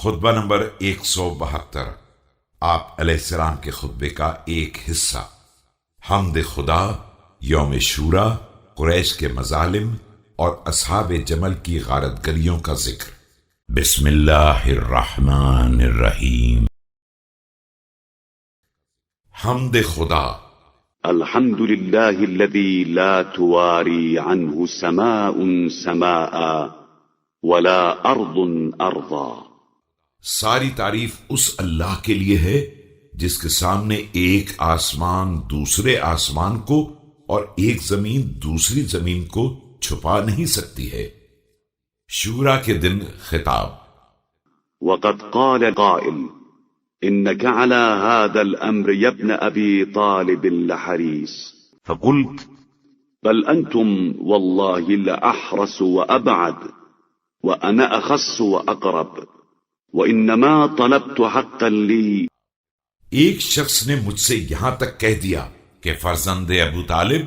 خطبہ نمبر 172، آپ علیہ السلام کے خطبے کا ایک حصہ۔ حمد خدا، یوم شورا، قریش کے مظالم اور اصحاب جمل کی غارت گریوں کا ذکر۔ بسم اللہ الرحمن الرحیم۔ حمد خدا۔ الحمد لله الذي لا تواري عنه سماء سماء ولا أرض أرضا۔ ساری تعریف اس اللہ کے لیے ہے جس کے سامنے ایک آسمان دوسرے آسمان کو اور ایک زمین دوسری زمین کو چھپا نہیں سکتی ہے۔ شورا کے دن خطاب۔ وقد قال قائل إنك على هذا الأمر يا ابن أبي طالب لحريص، فقلت بل أنتم والله لأحرص وأبعد وأنا أخص وأقرب وإنما طلبت حقا لي۔ ایک شخص نے مجھ سے یہاں تک کہہ دیا کہ فرزند ابو طالب،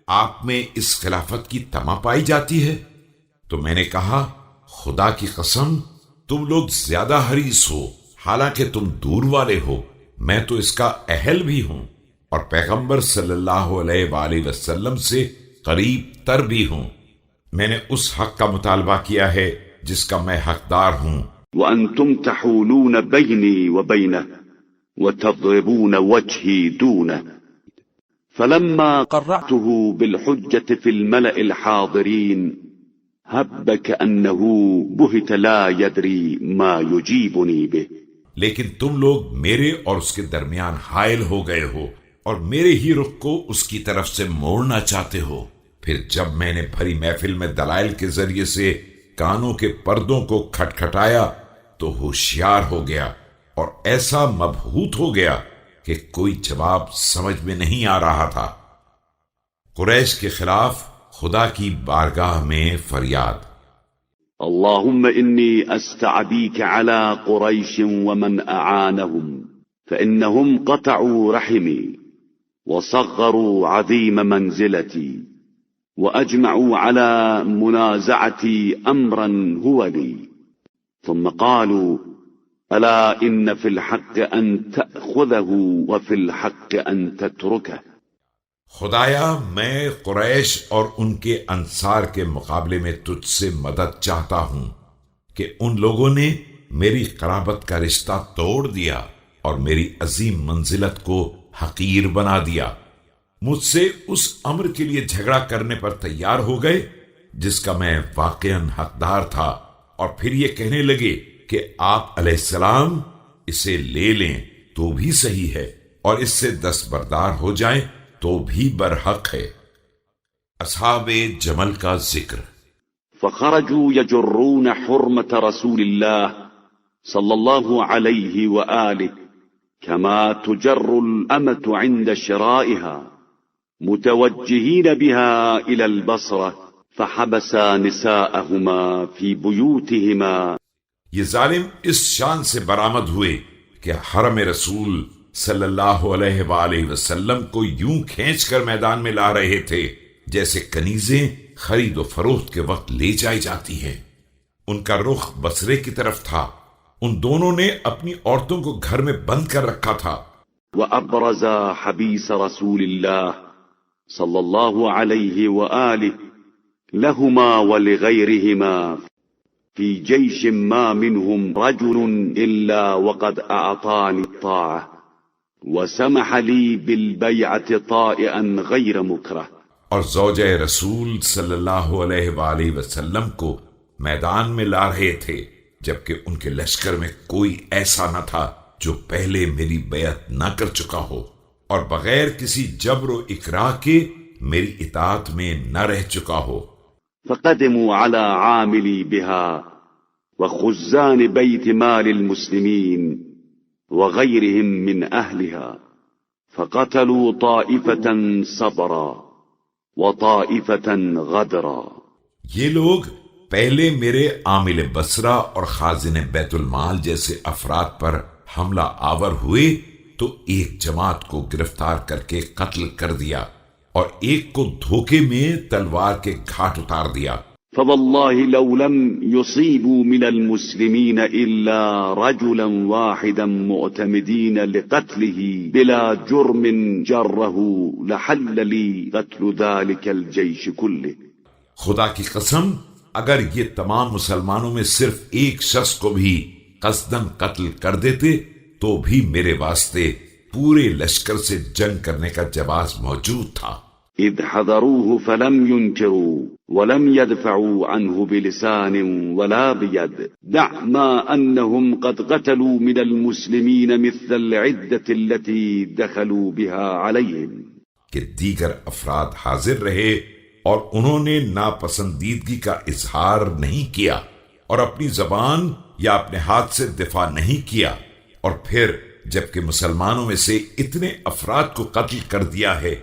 آپ میں اس خلافت کی طمع پائی جاتی ہے، تو میں نے کہا خدا کی قسم تم لوگ زیادہ حریص ہو، حالانکہ تم دور والے ہو، میں تو اس کا اہل بھی ہوں اور پیغمبر صلی اللہ علیہ وآلہ وسلم سے قریب تر بھی ہوں۔ میں نے اس حق کا مطالبہ کیا ہے جس کا میں حقدار ہوں۔ وأنتم تحولون بيني وبينه وتضربون وجهي دونه، فلما قرعته بالحجة في الملأ الحاضرين هب كأنه بهت لا يدري ما يجيبني به۔ لیکن تم لوگ میرے اور اس کے درمیان حائل ہو گئے ہو اور میرے ہی رخ کو اس کی طرف سے موڑنا چاہتے ہو۔ پھر جب میں نے بھری محفل میں دلائل کے ذریعے سے کانوں کے پردوں کو کھٹکھٹایا تو ہوشیار ہو گیا اور ایسا مبہوت ہو گیا کہ کوئی جواب سمجھ میں نہیں آ رہا تھا۔ قریش کے خلاف خدا کی بارگاہ میں فریاد۔ اللهم إني أستعديك على قريش ومن أعانهم فإنهم قطعوا رحمي وصغروا عظيم منزلتي وأجمعوا على منازعتي أمرا هو لي، ثم قالوا ألا إن في الحق أن تأخذه وفي الحق أن تتركه۔ خدایا میں قریش اور ان کے انصار کے مقابلے میں تجھ سے مدد چاہتا ہوں کہ ان لوگوں نے میری قرابت کا رشتہ توڑ دیا اور میری عظیم منزلت کو حقیر بنا دیا، مجھ سے اس امر کے لیے جھگڑا کرنے پر تیار ہو گئے جس کا میں واقعاً حقدار تھا، اور پھر یہ کہنے لگے کہ آپ علیہ السلام اسے لے لیں تو بھی صحیح ہے اور اس سے دستبردار ہو جائیں تو بھی برحق ہے۔ اصحاب جمل کا ذکر۔ فخرجوا يجرون حرمة رسول الله صلى الله عليه وآله كما تجر الأمة عند شرائها متوجهين بها إلى البصرة فحبسا نساءهما في بيوتهما۔ یہ ظالم اس شان سے برآمد ہوئے کہ حرم رسول صلی اللہ علیہ وآلہ وسلم کو یوں کھینچ کر میدان میں لا رہے تھے جیسے کنیزیں خرید و فروخت کے وقت لے جائی جاتی ہیں۔ ان کا رخ بصرے کی طرف تھا، ان دونوں نے اپنی عورتوں کو گھر میں بند کر رکھا تھا۔ وأبرز حبيس رسول الله صلى الله عليه وآله لهما ولغيرهما في جيش ما منهم رجل إلا وقد أعطاني الطاعة وسمح لي بالبيعة طائعا غير مكره۔ اور زوجہ رسول صلی اللہ علیہ وآلہ وسلم کو میدان میں لا رہے تھے جبکہ ان کے لشکر میں کوئی ایسا نہ تھا جو پہلے میری بیعت نہ کر چکا ہو اور بغیر کسی جبر و اکراہ کے میری اطاعت میں نہ رہ چکا ہو۔ فقدموا على عاملي بها وخزان بيت مال المسلمين وغيرهم من أهلها فقتلوا طائفة صبرا وطائفة غدرا۔ یہ لوگ پہلے میرے عامل بصرہ اور خازن بیت المال جیسے افراد پر حملہ آور ہوئے تو ایک جماعت کو گرفتار کر کے قتل کر دیا اور ایک کو دھوکے میں تلوار کے گھاٹ اتار دیا۔ فوالله لو لم يصيبوا من المسلمين إلا رجلا واحدا معتمدين لقتله بلا جرم جره لحل لي قتل ذلك الجيش كله. خدا کی قسم اگر یہ تمام مسلمانوں میں صرف ایک شخص کو بھی قصدن قتل کر دیتے تو بھی میرے واسطے پورے لشکر سے جنگ کرنے کا جواز موجود تھا. إذ حضروه فلم ينكروا ولم يدفعوا عنه بلسان ولا بيد دع ما أنهم قد قتلوا من المسلمين مثل العدة التي دخلوا بها عليهم. کہ دیگر افراد حاضر رہے اور انہوں نے ناپسندیدگی کا اظہار نہیں کیا اور اپنی زبان یا اپنے ہاتھ سے دفاع نہیں کیا، اور پھر جبکہ مسلمانوں میں سے اتنے افراد کو قتل کر دیا ہے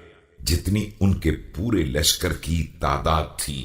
جتنی ان کے پورے لشکر کی تعداد تھی.